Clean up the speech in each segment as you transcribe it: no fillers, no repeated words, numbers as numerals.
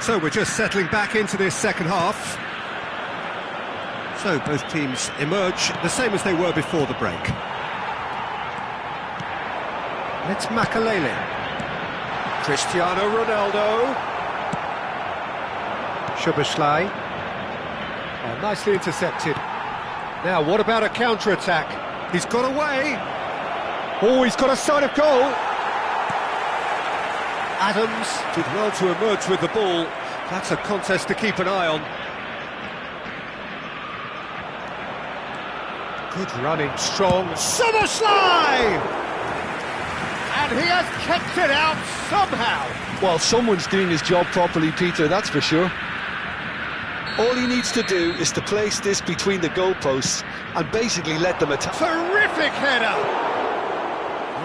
So we're just settling back into this second half. So both teams emerge the same as they were before the break. It's Makalele. Cristiano Ronaldo. Szoboszlai. Oh, nicely intercepted. Now, what about a counter-attack? He's got away. Oh, he's got a sign of goal. Adams did well to emerge with the ball. That's a contest to keep an eye on. Good running, strong. Szoboszlai! And he has kept it out somehow. Well, someone's doing his job properly, Peter, that's for sure. All he needs to do is to place this between the goalposts and basically let them attack. Terrific header!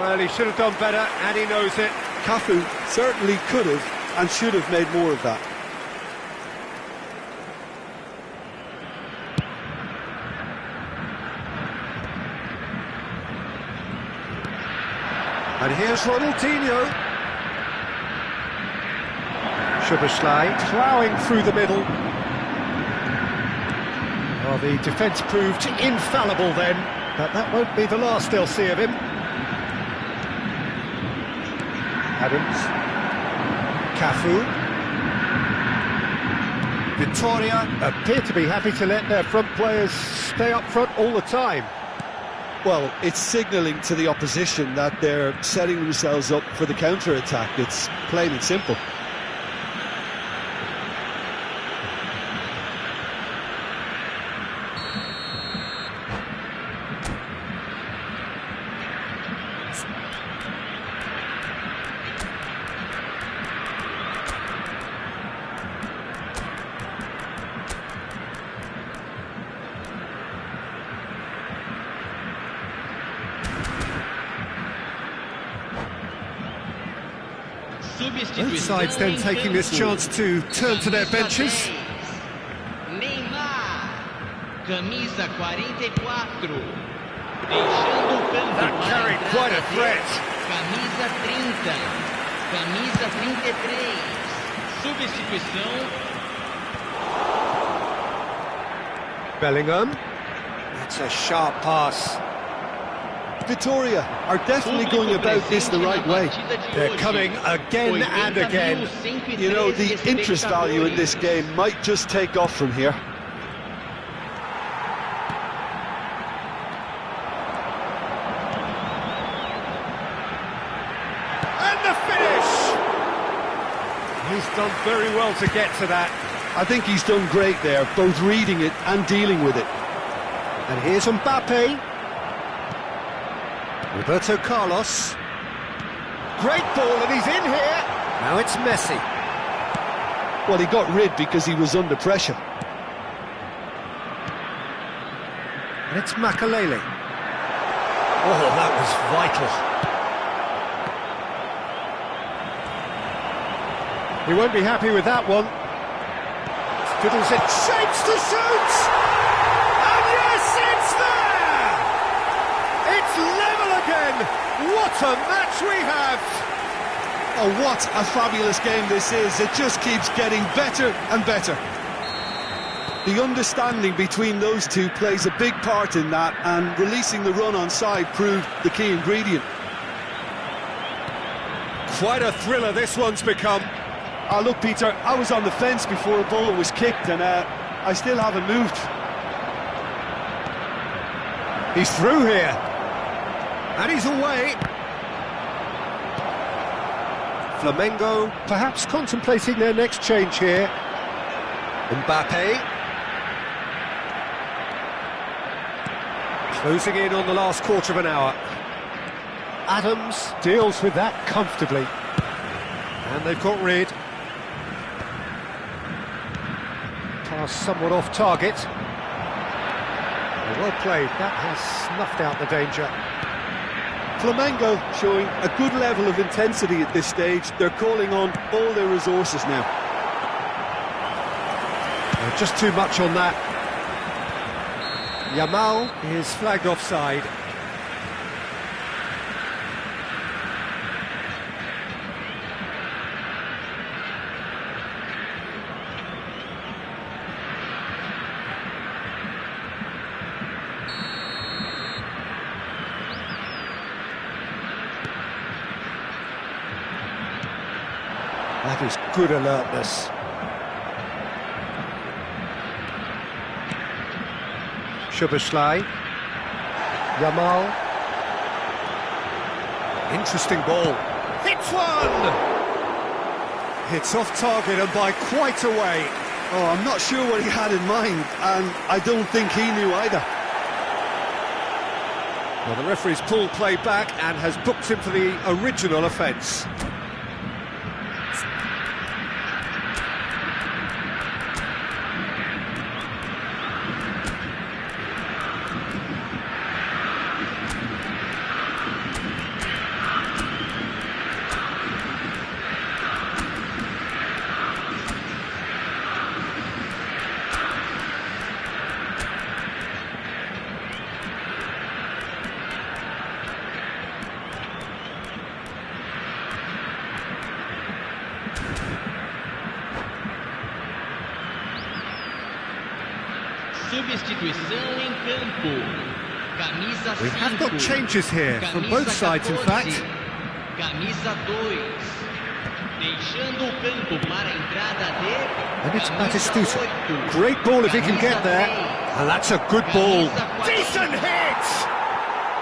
Well, he should have done better, and he knows it. Cafu certainly could have and should have made more of that. And here's Ronaldinho. Szoboszlai ploughing through the middle. Well, the defence proved infallible then, but that won't be the last they'll see of him. Adams. Cafu. Victoria appear to be happy to let their front players stay up front all the time. Well, it's signalling to the opposition that they're setting themselves up for the counter-attack. It's plain and simple. Both sides then taking this chance to turn to their benches. Camisa 44. That carried quite a threat. Camisa 30. Camisa 33. Substituição. Bellingham. That's a sharp pass. Victoria are definitely going about this the right way. They're coming again and again. You know, the interest value in this game might just take off from here. And the finish! He's done very well to get to that. I think he's done great there, both reading it and dealing with it. And here's Mbappe. Roberto Carlos. Great ball, and he's in here. Now it's Messi. Well, he got rid because he was under pressure. And it's Makalele. Oh, that was vital. He won't be happy with that one. Fiddles it, shapes to shoot! And yes, it's there! It's level again! What a match we have! Oh, what a fabulous game this is. It just keeps getting better and better. The understanding between those two plays a big part in that, and releasing the run on side proved the key ingredient. Quite a thriller this one's become. Oh, look, Peter, I was on the fence before a ball was kicked, and I still haven't moved. He's through here. And he's away. Flamengo perhaps contemplating their next change here. Mbappe. Closing in on the last quarter of an hour. Adams deals with that comfortably. And they've got rid. Pass somewhat off target. Well played, that has snuffed out the danger. Flamengo showing a good level of intensity at this stage. They're calling on all their resources now. Just too much on that. Yamal is flagged offside. That is good alertness. Szoboszlai. Yamal. Interesting ball. Hits one! Hits off target and by quite a way. Oh, I'm not sure what he had in mind, and I don't think he knew either. Well, the referee's pulled play back and has booked him for the original offence. Substituição em campo. Camisa 5. We have got changes here from both sides, in fact. Camisa 2. Deixando o campo para a entrada de. And it's camisa Batistuta. 8. Great ball if he can get there. Camisa And that's a good ball. Camisa 4. Decent hit!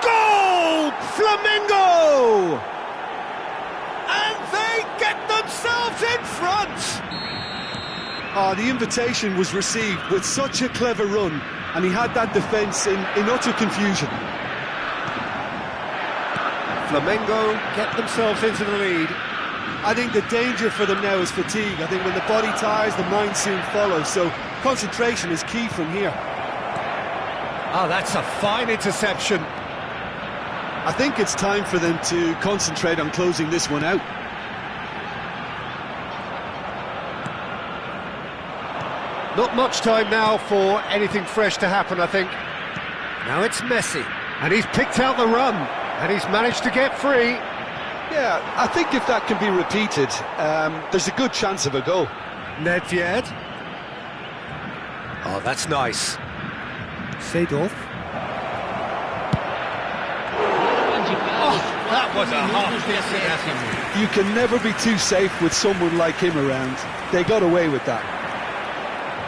Goal! Flamengo! And they get themselves in front! The invitation was received with such a clever run, and he had that defence in utter confusion. Flamengo get themselves into the lead. I think the danger for them now is fatigue. I think when the body tires, the mind soon follows, so concentration is key from here. Oh, that's a fine interception. I think it's time for them to concentrate on closing this one out. Not much time now for anything fresh to happen, I think. Now it's Messi, and he's picked out the run, and he's managed to get free. Yeah, I think if that can be repeated, there's a good chance of a goal. Nedved. Oh, that's nice. Seedorf. Oh, that was a half-decent. You can never be too safe with someone like him around. They got away with that.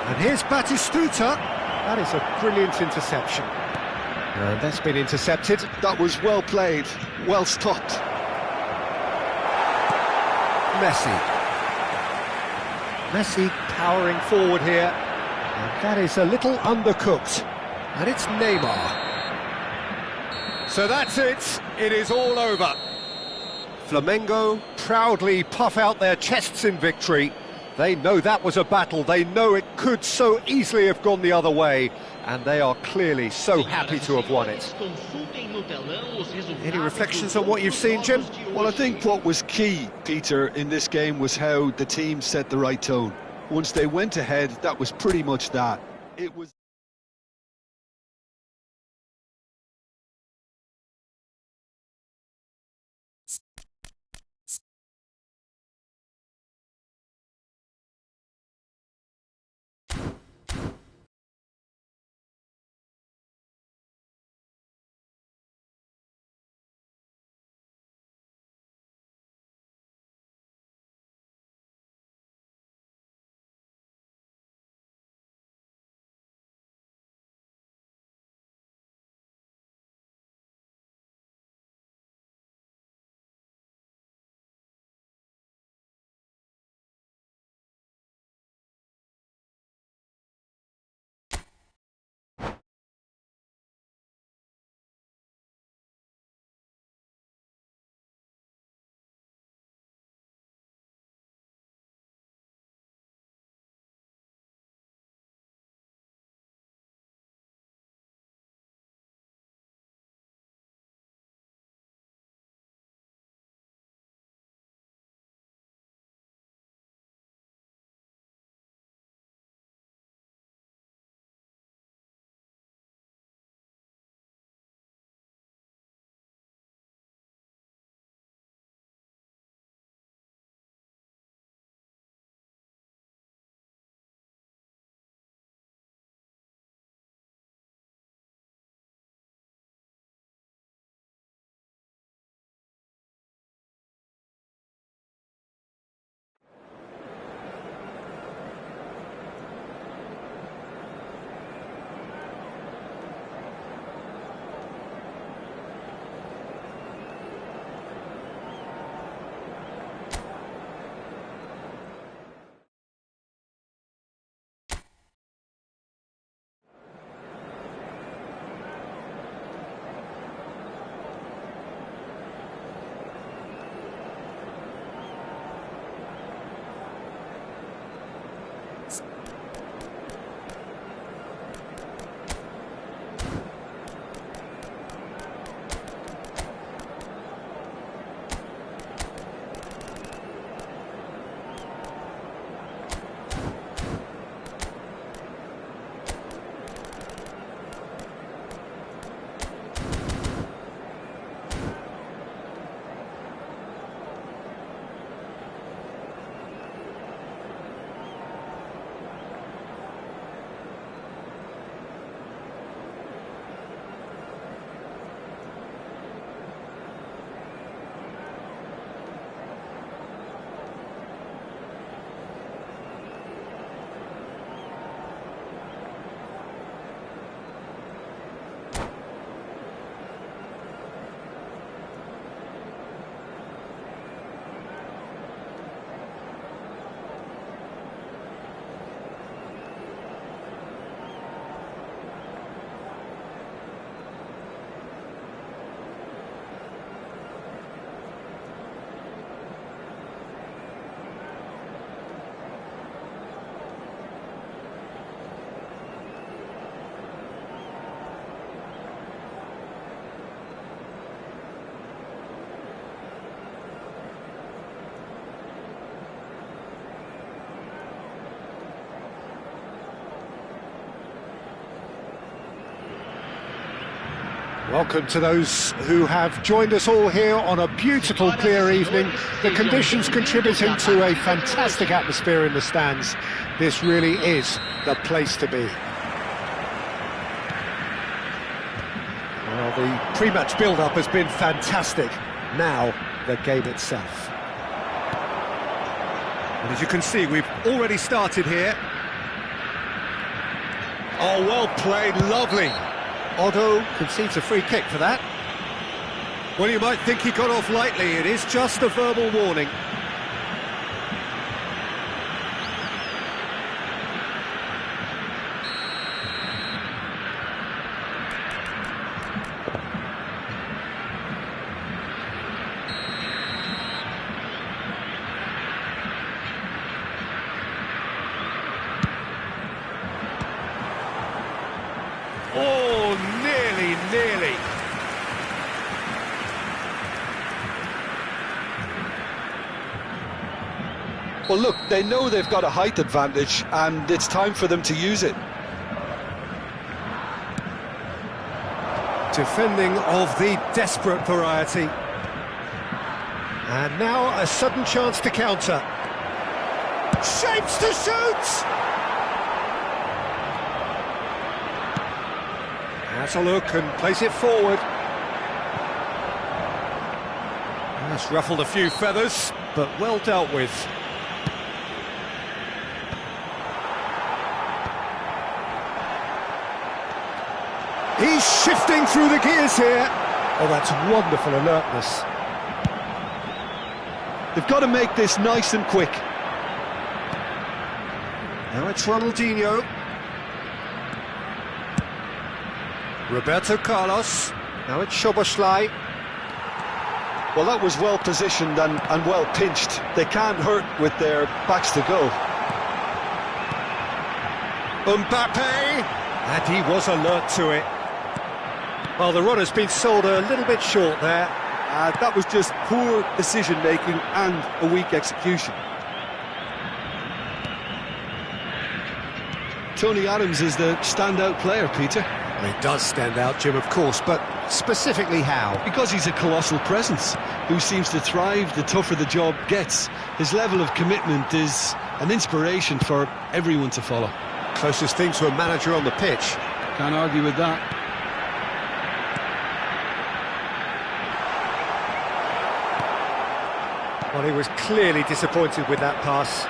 And here's Batistuta. That is a brilliant interception. And that's been intercepted. That was well played, well stopped. Messi. Messi powering forward here. And that is a little undercooked. And it's Neymar. So that's it. It is all over. Flamengo proudly puff out their chests in victory. They know that was a battle, they know it could so easily have gone the other way, and they are clearly so happy to have won it. Any reflections on what you've seen, Jim? Well, I think what was key, Peter, in this game was how the team set the right tone. Once they went ahead, that was pretty much that. It was Welcome to those who have joined us all here on a beautiful, clear evening. The conditions contributing to a fantastic atmosphere in the stands. This really is the place to be. Well, the pre-match build-up has been fantastic. Now, the game itself. And as you can see, we've already started here. Oh, well played, lovely. Otto concedes a free kick for that. Well, you might think he got off lightly. It is just a verbal warning. Oh, nearly. Well, look, they know they've got a height advantage, and it's time for them to use it. Defending of the desperate variety. And now a sudden chance to counter. Shapes to shoot! Has a look and plays it forward. That's ruffled a few feathers, but well dealt with. He's shifting through the gears here. Oh, that's wonderful alertness. They've got to make this nice and quick. Now it's Ronaldinho. Roberto Carlos. Now it's Szoboszlai. Well, that was well positioned and well pinched. They can't hurt with their backs to goal. Mbappe. And he was alert to it. Well, the run has been sold a little bit short there. That was just poor decision-making and a weak execution. Tony Adams is the standout player, Peter. Well, he does stand out, Jim, of course, but specifically how? Because he's a colossal presence who seems to thrive the tougher the job gets. His level of commitment is an inspiration for everyone to follow. Closest thing to a manager on the pitch. Can't argue with that. Well, he was clearly disappointed with that pass.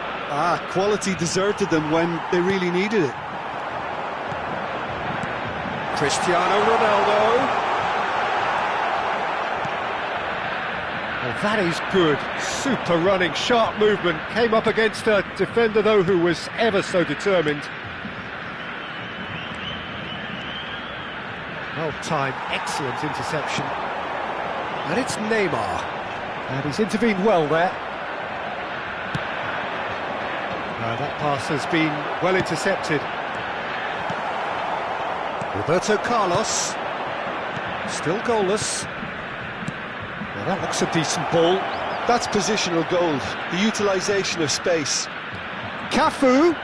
Quality deserted them when they really needed it. Cristiano Ronaldo. Well, that is good. Super running, sharp movement. Came up against a defender, though, who was ever so determined. Well timed, excellent interception. And it's Neymar. And he's intervened well there. That pass has been well intercepted. Roberto Carlos. Still goalless. Well, that looks a decent ball. That's positional gold, the utilisation of space. Cafu.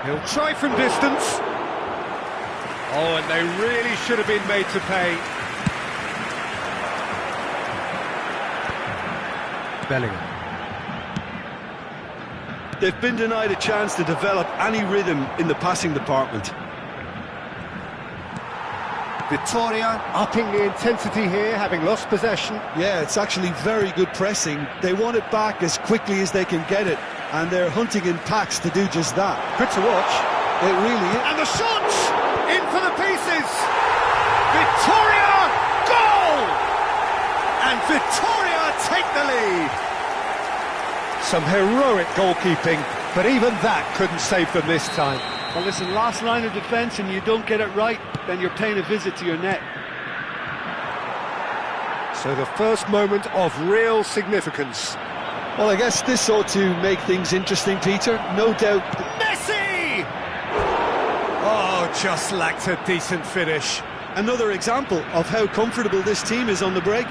He'll try from distance. Oh, and they really should have been made to pay. Bellingham. They've been denied a chance to develop any rhythm in the passing department. Vittoria upping the intensity here, having lost possession. Yeah, it's actually very good pressing. They want it back as quickly as they can get it, and they're hunting in packs to do just that. Good to watch. It really is. And the shot! In for the pieces! Vittoria! Goal! And Vittoria take the lead. Some heroic goalkeeping, but even that couldn't save them this time. Well, listen, last line of defence and you don't get it right, then you're paying a visit to your net. So the first moment of real significance. Well, I guess this ought to make things interesting, Peter. No doubt. Messi! Oh, just lacked a decent finish. Another example of how comfortable this team is on the break.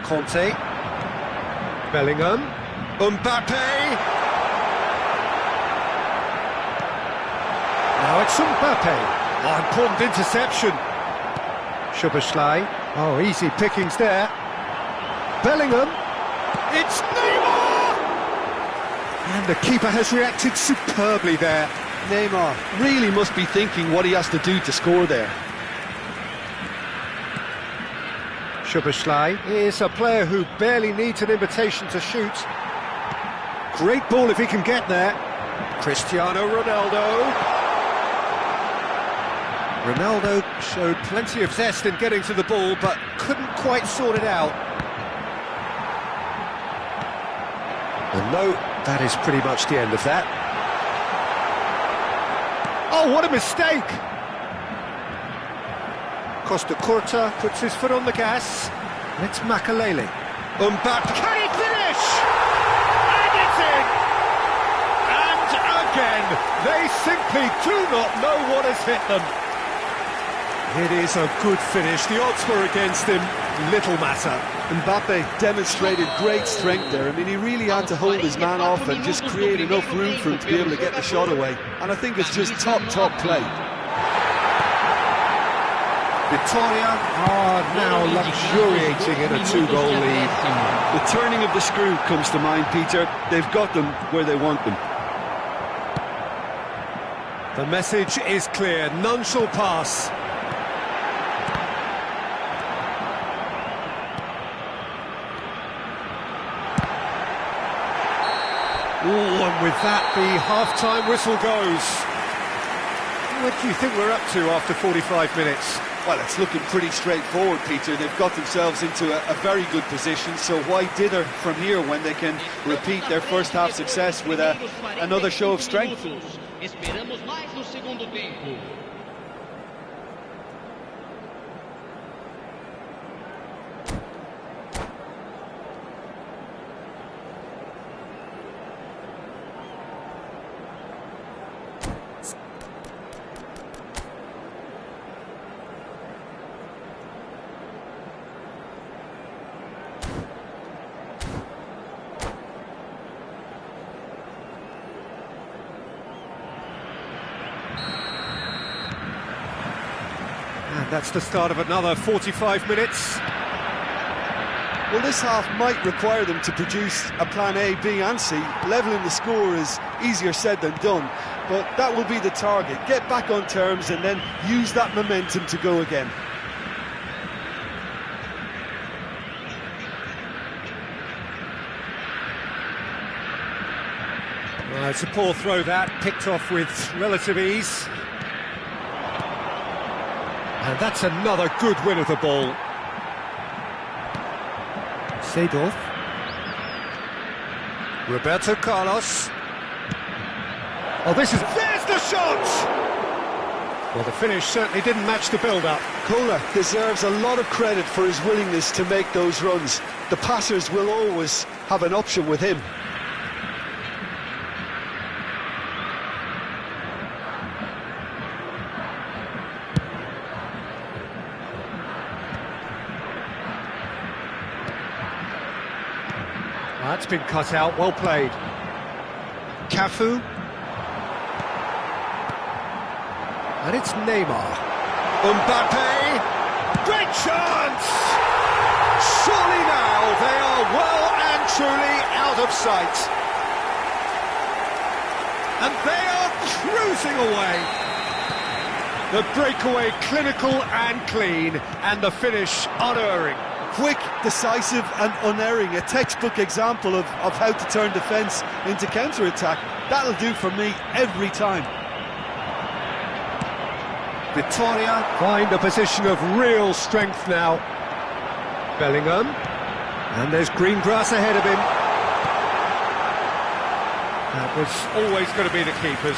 Conte. Bellingham. Mbappe. Now it's Mbappe. Oh, important interception. Szoboszlai. Oh, easy pickings there. Bellingham. It's Neymar! And the keeper has reacted superbly there. Neymar really must be thinking what he has to do to score there. Szoboszlai is a player who barely needs an invitation to shoot. Great ball if he can get there. Cristiano Ronaldo. Ronaldo showed plenty of zest in getting to the ball, but couldn't quite sort it out. And no, that is pretty much the end of that. Oh, what a mistake! Costa Curta puts his foot on the gas. It's Makalele. Mbappe, can he finish? And it's in! And again, they simply do not know what has hit them. It is a good finish. The odds were against him. Little matter. Mbappe demonstrated great strength there. I mean, he really had to hold his man off and just create enough room for him to be able to get the shot away. And I think it's just top play. Victoria are now luxuriating in a 2-goal lead. The turning of the screw comes to mind, Peter. They've got them where they want them. The message is clear. None shall pass. Ooh, and with that, the half-time whistle goes. What do you think we're up to after 45 minutes? Well, it's looking pretty straightforward, Peter. They've got themselves into a very good position, so why dither from here when they can repeat their first-half success with another show of strength? Esperamos mais no segundo tempo. And that's the start of another 45 minutes. Well, this half might require them to produce a plan A, B and C. Levelling the score is easier said than done, but that will be the target. Get back on terms and then use that momentum to go again. It's a poor throw that, picked off with relative ease. And that's another good win of the ball. Seedorf. Roberto Carlos. Oh, there's the shot! Well, the finish certainly didn't match the build-up. Kohler deserves a lot of credit for his willingness to make those runs. The passers will always have an option with him. That's been cut out, well played. Cafu. And it's Neymar. Mbappe. Great chance! Surely now they are well and truly out of sight. And they are cruising away. The breakaway clinical and clean, and the finish unerring. Quick, decisive and unerring, a textbook example of how to turn defence into counter-attack. That'll do for me every time. Victoria find a position of real strength now. Bellingham, and there's green grass ahead of him. That was always going to be the keepers.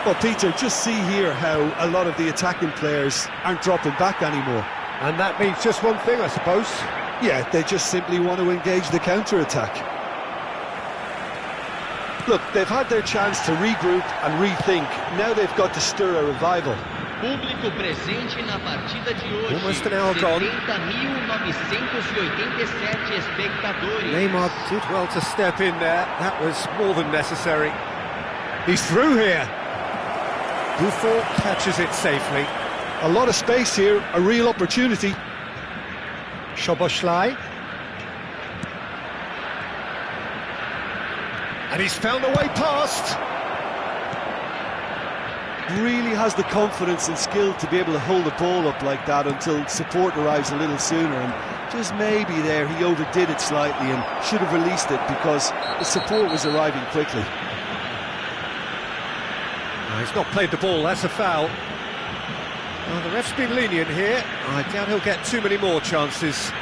Well, Peter, just see here how a lot of the attacking players aren't dropping back anymore. And that means just one thing, I suppose. Yeah, they just simply want to engage the counter-attack. Look, they've had their chance to regroup and rethink. Now they've got to stir a revival. Público presente na partida de hoje. Almost an hour gone. 70.987 espectadores. Neymar did well to step in there. That was more than necessary. He's through here. Buffon catches it safely. A lot of space here, a real opportunity. Szoboszlai. And he's found a way past. Really has the confidence and skill to be able to hold the ball up like that until support arrives a little sooner, and just maybe there he overdid it slightly and should have released it because the support was arriving quickly. No, he's not played the ball, that's a foul. Well, the ref's been lenient here. I doubt he'll get too many more chances.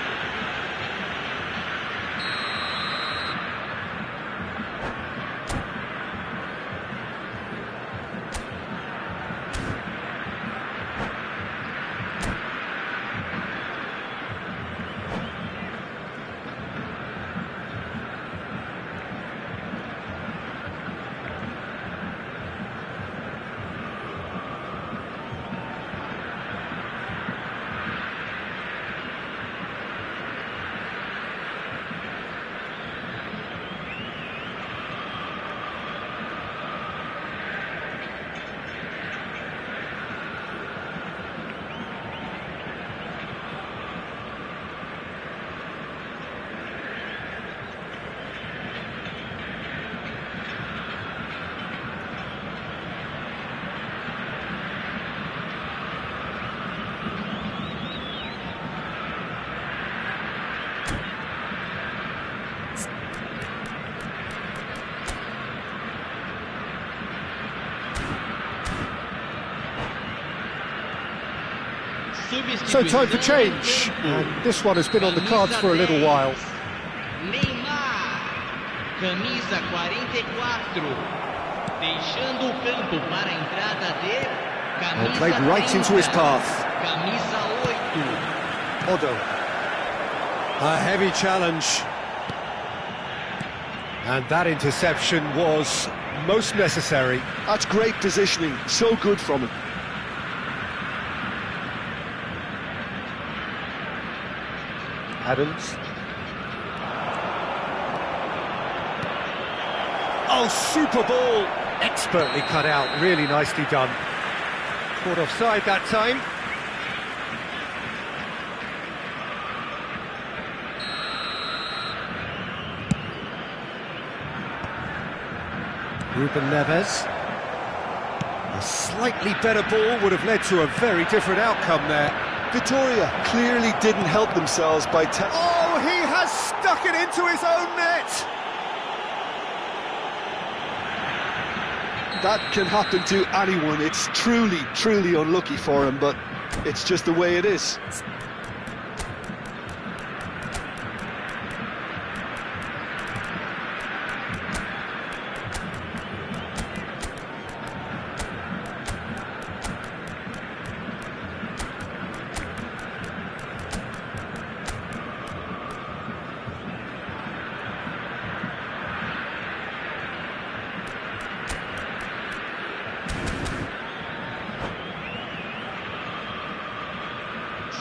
So time for change, and this one has been on the cards for a little while. Neymar, camisa 44, deixando o campo para a entrada de camisa Played right into his 30, path. camisa 8. Odo. A heavy challenge. And that interception was most necessary. That's great positioning, so good from him. Adams. Oh, super ball! Expertly cut out, really nicely done. Caught offside that time. Ruben Neves. A slightly better ball would have led to a very different outcome there. Vitoria clearly didn't help themselves by... Oh, he has stuck it into his own net! That can happen to anyone. It's truly, truly unlucky for him, but it's just the way it is.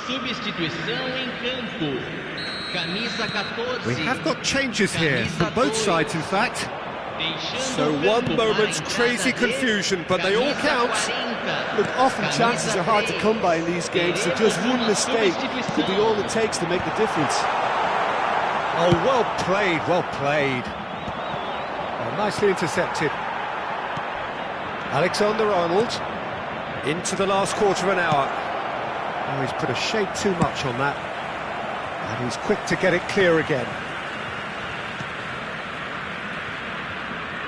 Substituição em campo. Camisa 14. We have got changes here, from both sides in fact. So Deixando o one campo para a moment's entrada crazy de confusion, but they all camisa count. 40, Look, often camisa chances are hard to 3. come by in these games, so just one mistake could be all it takes to make the difference. Oh, well played, well played. Oh, nicely intercepted. Alexander-Arnold into the last quarter of an hour. Oh, he's put a shade too much on that. And he's quick to get it clear again.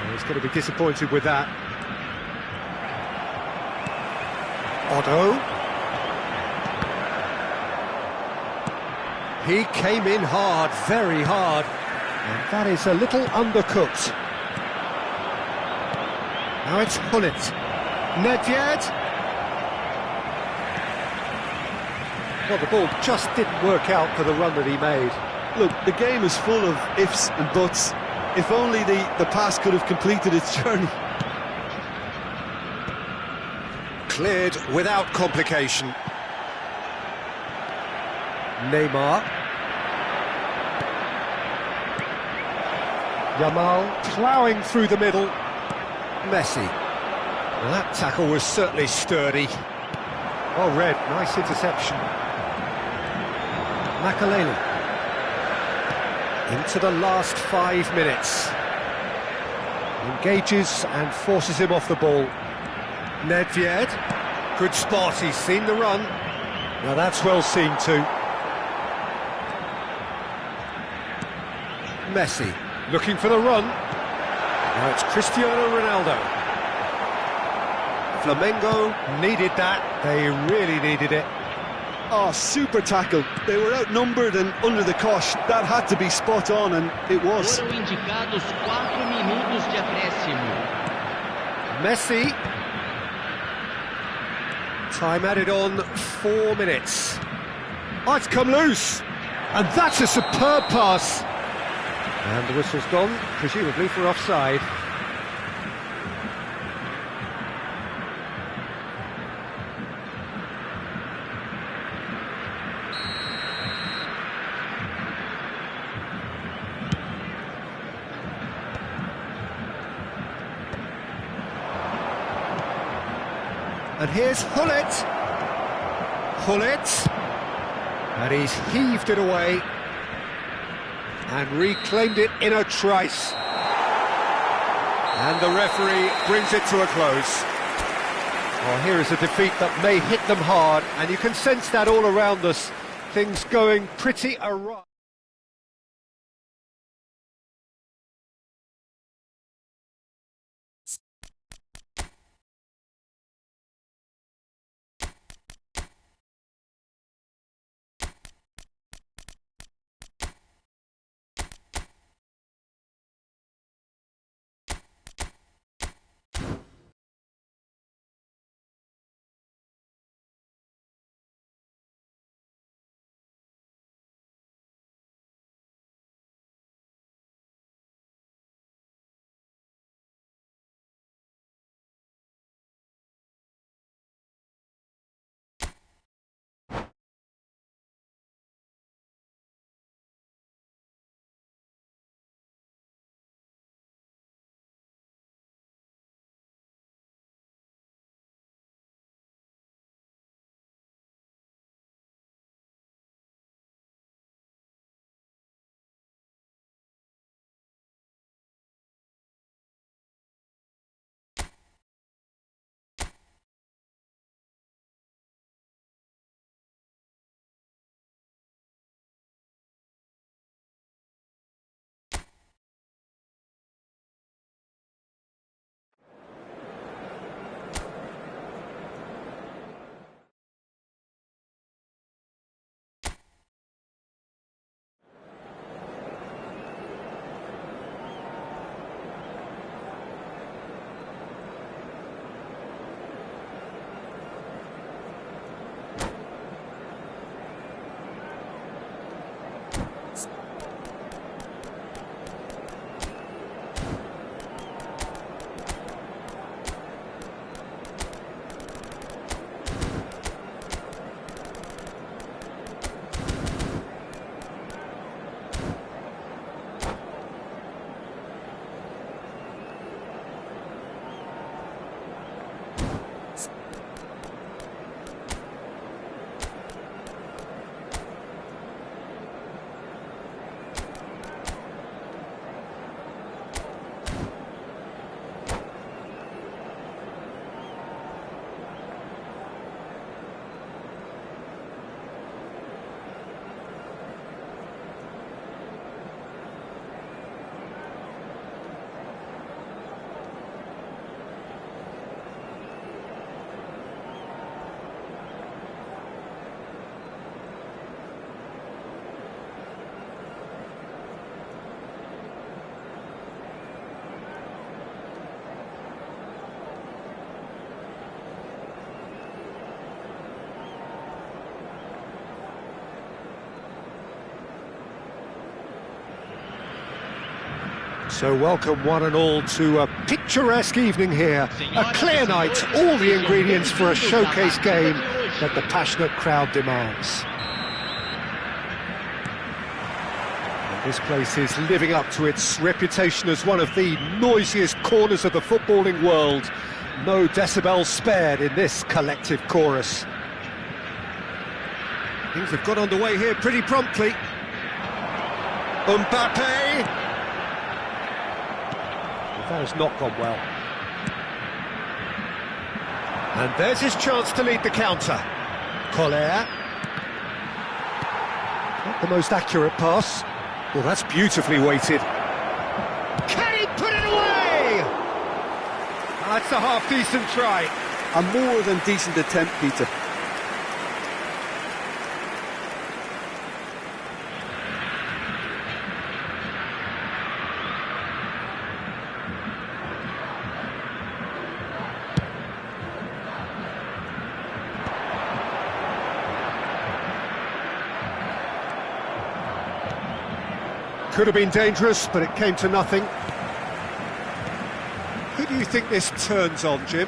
Oh, he's going to be disappointed with that. Otto. He came in hard, very hard. And that is a little undercooked. Now it's Hullet. Nedved. Well, the ball just didn't work out for the run that he made. Look, the game is full of ifs and buts. If only the pass could have completed its journey. Cleared without complication. Neymar. Yamal ploughing through the middle. Messi. Well, that tackle was certainly sturdy. Oh, Red, nice interception. Makaleli. Into the last 5 minutes. Engages and forces him off the ball. Nedved. Good spot, he's seen the run. Now that's well seen too. Messi. Looking for the run. Now it's Cristiano Ronaldo. Flamengo needed that. They really needed it. Oh, super tackle. They were outnumbered and under the cosh. That had to be spot on, and it was. Foram indicados 4 minutos de acréscimo. Messi. Time added on 4 minutes. Oh, it's come loose. And that's a superb pass. And the whistle's gone, presumably for offside. And here's Hullet. Hullet. And he's heaved it away. And reclaimed it in a trice. And the referee brings it to a close. Well, here is a defeat that may hit them hard, and you can sense that all around us. Things going pretty awry. So welcome one and all to a picturesque evening here. A clear night, all the ingredients for a showcase game that the passionate crowd demands. And this place is living up to its reputation as one of the noisiest corners of the footballing world. No decibels spared in this collective chorus. Things have got underway here pretty promptly. Mbappe! That has not gone well. And there's his chance to lead the counter. Collier. Not the most accurate pass. Well, that's beautifully weighted. Can he put it away? Well, that's a half-decent try. A more than decent attempt, Peter. Could have been dangerous, but it came to nothing. Who do you think this turns on, Jim?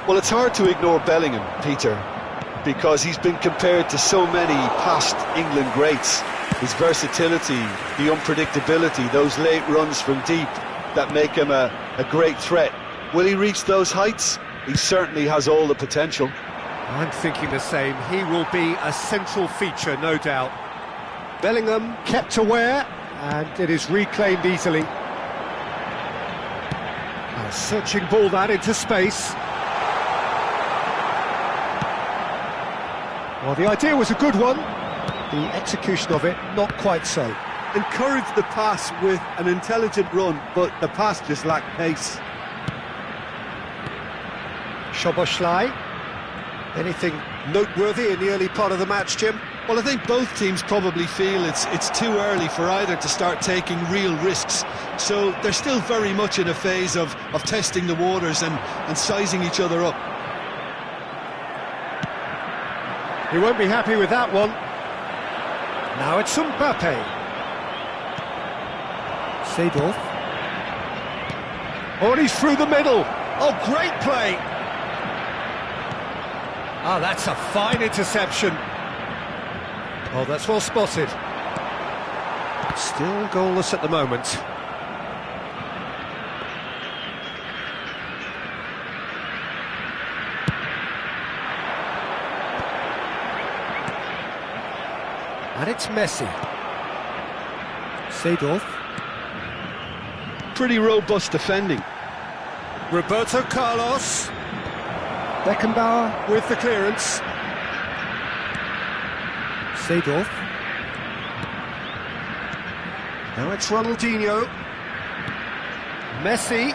Well, it's hard to ignore Bellingham, Peter, because he's been compared to so many past England greats. His versatility, the unpredictability, those late runs from deep that make him a great threat. Will he reach those heights? He certainly has all the potential. I'm thinking the same. He will be a central feature, no doubt. Bellingham kept aware, and it is reclaimed easily. A searching ball that into space. Well, the idea was a good one. The execution of it, not quite so. Encouraged the pass with an intelligent run, but the pass just lacked pace. Szoboszlai. Anything noteworthy in the early part of the match, Jim? Well, I think both teams probably feel it's too early for either to start taking real risks. So they're still very much in a phase of testing the waters and sizing each other up. He won't be happy with that one. Now it's Mbappe. Seedorf. Oh, and he's through the middle. Oh, great play. Ah, that's a fine interception. Oh, that's well spotted. Still goalless at the moment. And it's Messi. Seedorf. Pretty robust defending. Roberto Carlos. Beckenbauer with the clearance. Seedorf. Now it's Ronaldinho. Messi.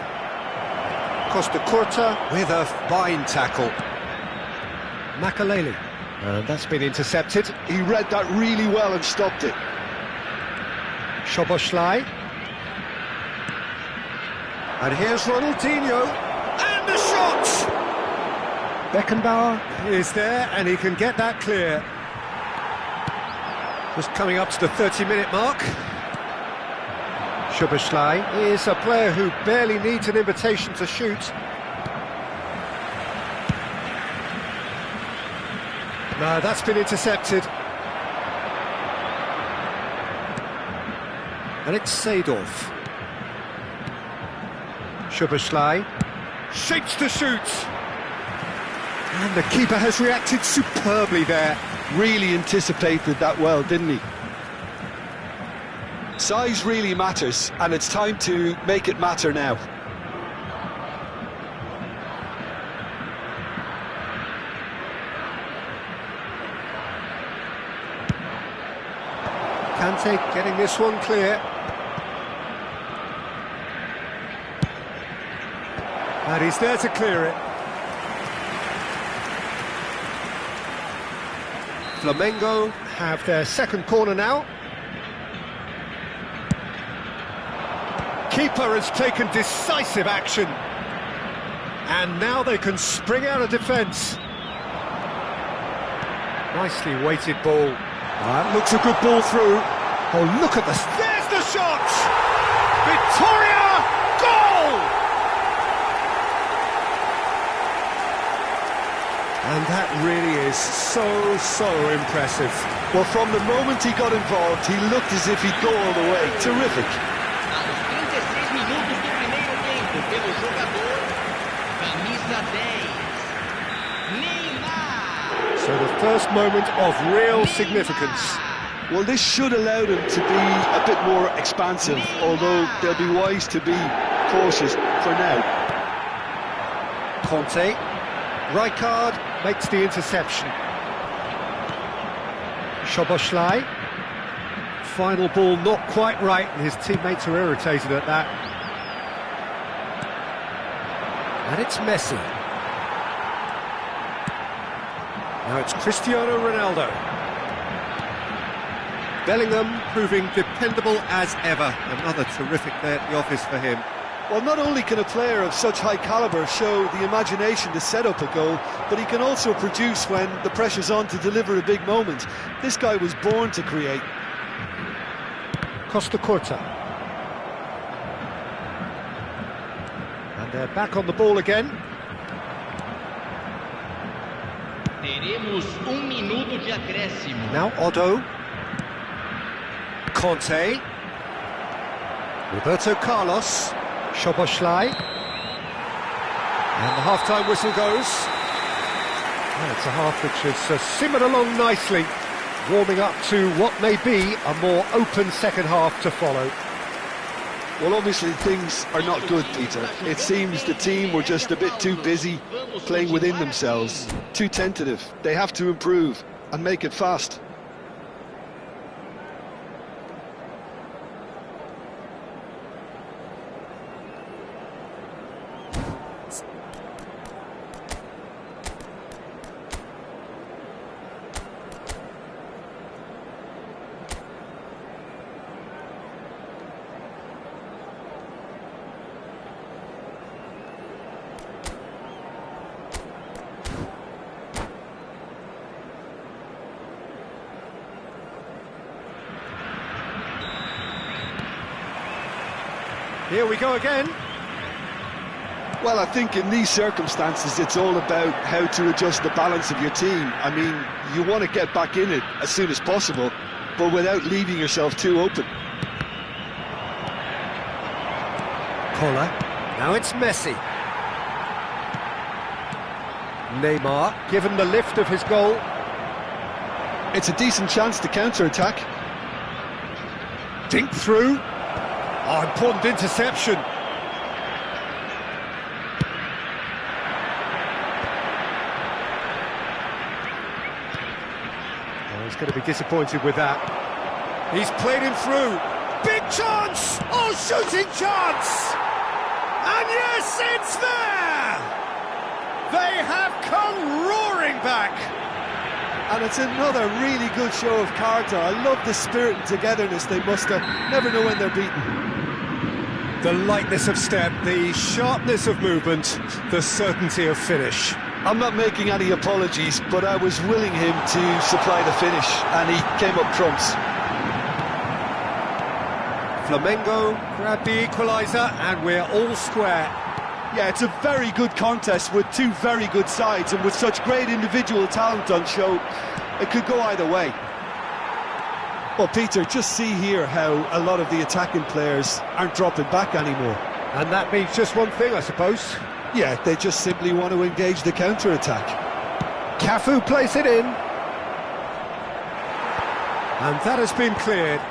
Costa Curta with a fine tackle. Makaleli. And that's been intercepted. He read that really well and stopped it. Szoboszlai. And here's Ronaldinho. And the shot! Beckenbauer is there, and he can get that clear. Just coming up to the 30-minute mark. Szoboszlai is a player who barely needs an invitation to shoot. No, that's been intercepted. And it's Seedorf. Szoboszlai shapes to shoot. And the keeper has reacted superbly there. Really anticipated that well, didn't he? Size really matters, and it's time to make it matter now. Kante getting this one clear. And he's there to clear it. Flamengo have their second corner now. Keeper has taken decisive action. And now they can spring out of defence. Nicely weighted ball. That looks a good ball through. Oh, look at this. There's the shot! Victoria! Goal! And that really is so impressive. Well, from the moment he got involved, he looked as if he'd go all the way. Terrific. Aos 36 minutos do primeiro tempo, pelo jogador, camisa 10, Neymar. So the first moment of real significance. Well, this should allow them to be a bit more expansive, although they'll be wise to be cautious for now. Conte, Rijkaard makes the interception. Szoboszlai, final ball not quite right, and his teammates are irritated at that. And it's Messi. Now it's Cristiano Ronaldo. Bellingham proving dependable as ever. Another terrific day at the office for him. Well, not only can a player of such high calibre show the imagination to set up a goal, but he can also produce when the pressure's on to deliver a big moment. This guy was born to create. Costa Curta. And they're back on the ball again. Teremos minuto de acréscimo. Now Otto. Conte. Roberto Carlos. Szoboszlai. And the half-time whistle goes. And it's a half which has simmered along nicely, warming up to what may be a more open second half to follow. Well, obviously things are not good, Peter. It seems the team were just a bit too busy playing within themselves, too tentative. They have to improve and make it fast. Here we go again. Well, I think in these circumstances it's all about how to adjust the balance of your team. I mean, you want to get back in it as soon as possible, but without leaving yourself too open. Collar. Now it's Messi. Neymar, given the lift of his goal. It's a decent chance to counter-attack. Dink through. Oh, important interception. Oh, he's going to be disappointed with that. He's played him through. Big chance! Oh, shooting chance! And yes, it's there! They have come roaring back. And it's another really good show of character. I love the spirit and togetherness they muster. Never know when they're beaten. The lightness of step, the sharpness of movement, the certainty of finish. I'm not making any apologies, but I was willing him to supply the finish, and he came up trumps. Flamengo grabbed the equaliser, and we're all square. Yeah, it's a very good contest with two very good sides, and with such great individual talent on show, it could go either way. Well, Peter, just see here how a lot of the attacking players aren't dropping back anymore. And that means just one thing, I suppose. Yeah, they just simply want to engage the counter-attack. Cafu plays it in. And that has been cleared.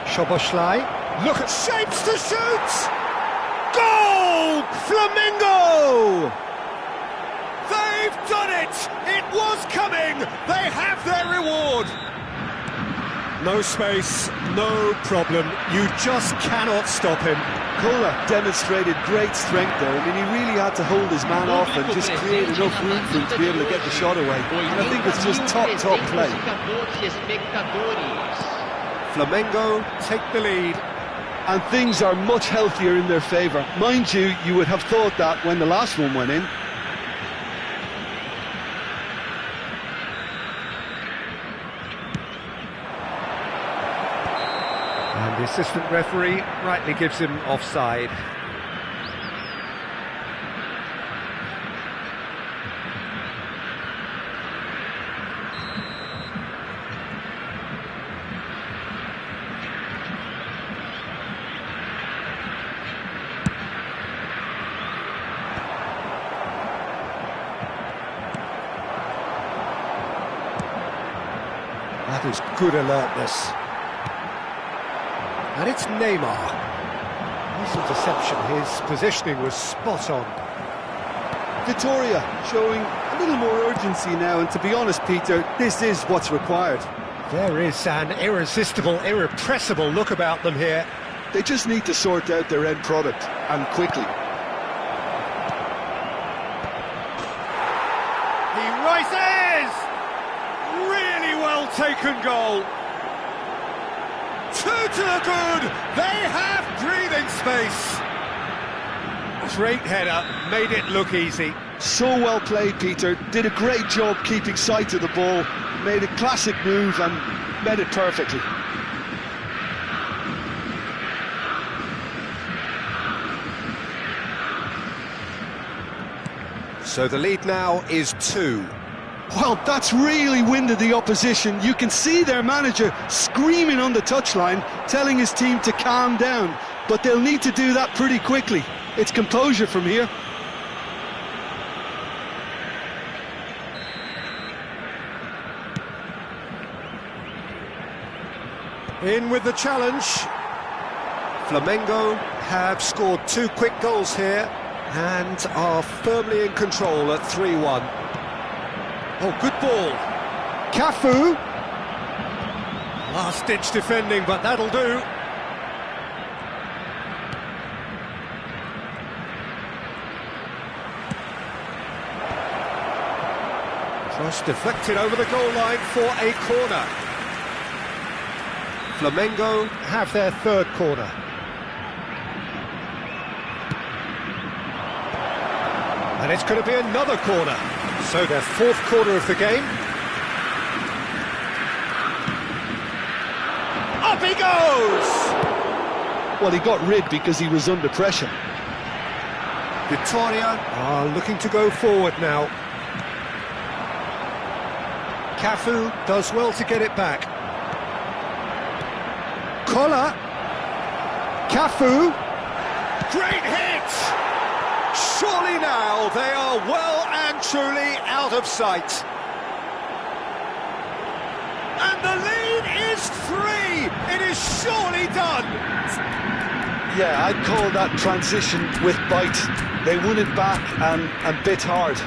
Szoboszlai. Look at shapes to shoot! Goal! Flamengo! They've done it! It was coming! They have their reward! No space, no problem. You just cannot stop him. Kohler demonstrated great strength there. I mean, he really had to hold his man off and just create enough room for him to be able to get the shot away. And I think it's just top play. Flamengo take the lead. And things are much healthier in their favour. Mind you, you would have thought that when the last one went in. And the assistant referee rightly gives him offside. That is good alertness. And it's Neymar. Nice interception, his positioning was spot on. Vittoria showing a little more urgency now, and to be honest, Peter, this is what's required. There is an irresistible, irrepressible look about them here. They just need to sort out their end product, and quickly. He rises! Really well taken goal. Two to the good! They have breathing space! Great header, made it look easy. So well played, Peter. Did a great job keeping sight of the ball. Made a classic move and made it perfectly. So the lead now is 2. Well, that's really winded the opposition. You can see their manager screaming on the touchline, telling his team to calm down. But they'll need to do that pretty quickly. It's composure from here. In with the challenge. Flamengo have scored 2 quick goals here and are firmly in control at 3-1. Oh, good ball. Cafu. Last-ditch defending, but that'll do. Cross deflected over the goal line for a corner. Flamengo have their 3rd corner. And it's going to be another corner. So their 4th corner of the game. Up he goes! Well, he got rid because he was under pressure. Vittoria are looking to go forward now. Cafu does well to get it back. Collar. Cafu. Great hit! Surely now they are well and truly out of sight. And the lead is 3! It is surely done! Yeah, I'd call that transition with bite. They won it back and bit hard.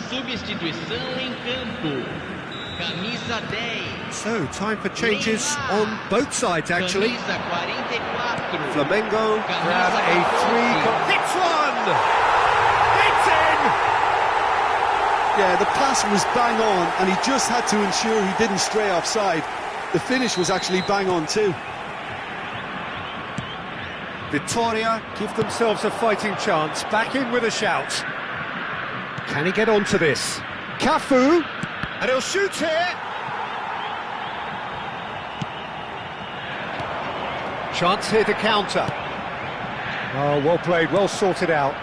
Substituição em campo. Camisa 10. So, time for changes on both sides, actually. Camisa 44. Flamengo grab a 3. Hits one! It's in! Yeah, the pass was bang on, and he just had to ensure he didn't stray offside. The finish was actually bang on too. Vittoria give themselves a fighting chance. Back in with a shout. Can he get onto this? Cafu! And he'll shoot here! Chance here to counter. Oh, well played, well sorted out.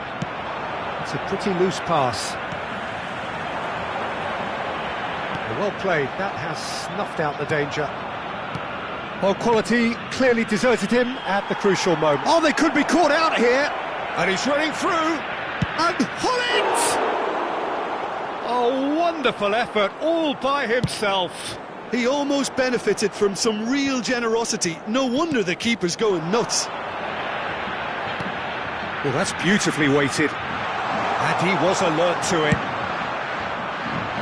It's a pretty loose pass. Well played, that has snuffed out the danger. Well, quality clearly deserted him at the crucial moment. Oh, they could be caught out here. And he's running through. And Hullet! Oh, wonderful effort, all by himself. He almost benefited from some real generosity. No wonder the keeper's going nuts. Well, that's beautifully weighted. And he was alert to it.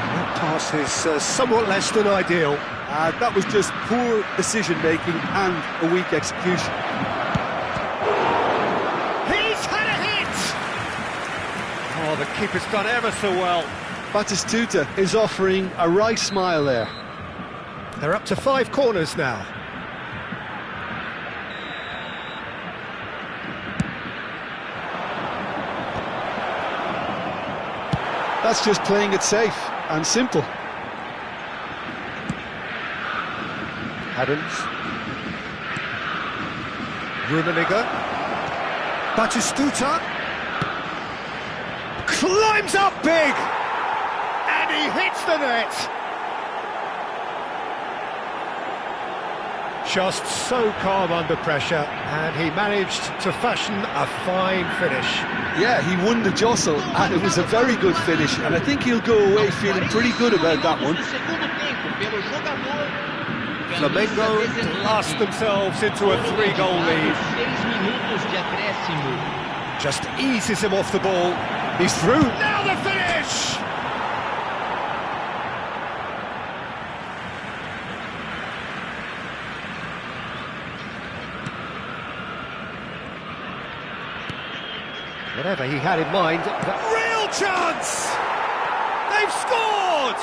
That pass is somewhat less than ideal. That was just poor decision-making and a weak execution. He's had a hit! Oh, the keeper's done ever so well. Batistuta is offering a right smile there. They're up to 5 corners now. That's just playing it safe and simple. Adams. Rummenigge. Batistuta. Climbs up big! And he hits the net! Just so calm under pressure, and he managed to fashion a fine finish. Yeah, he won the jostle, and it was a very good finish, and I think he'll go away feeling pretty good about that one. Flamengo blast themselves into a 3-goal lead. Just eases him off the ball. He's through. Now the finish! Whatever he had in mind, real chance! They've scored!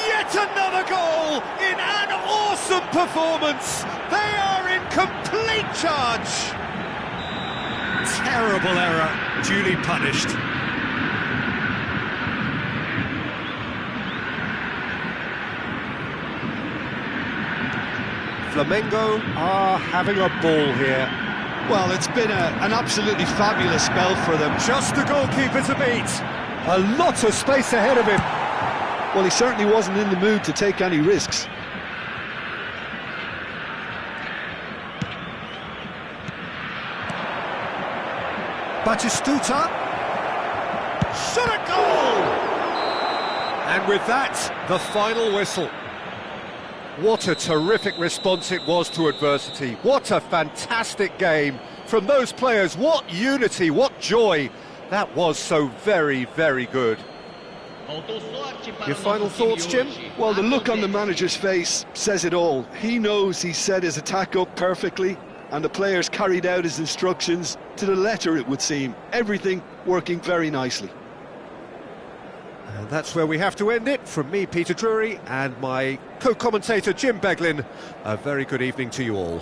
Yet another goal in an awesome performance! They are in complete charge! Terrible error, duly punished. Flamengo are having a ball here. Well, it's been an absolutely fabulous spell for them. Just the goalkeeper to beat. A lot of space ahead of him. Well, he certainly wasn't in the mood to take any risks. Batistuta. Shot a goal! And with that, the final whistle. What a terrific response it was to adversity. What a fantastic game from those players. What unity, what joy. That was so very, very good. Your final thoughts, Jim? Well, the look on the manager's face says it all. He knows he set his attack up perfectly, and the players carried out his instructions to the letter, it would seem. Everything working very nicely. And that's where we have to end it. From me, Peter Drury, and my co-commentator, Jim Beglin, a very good evening to you all.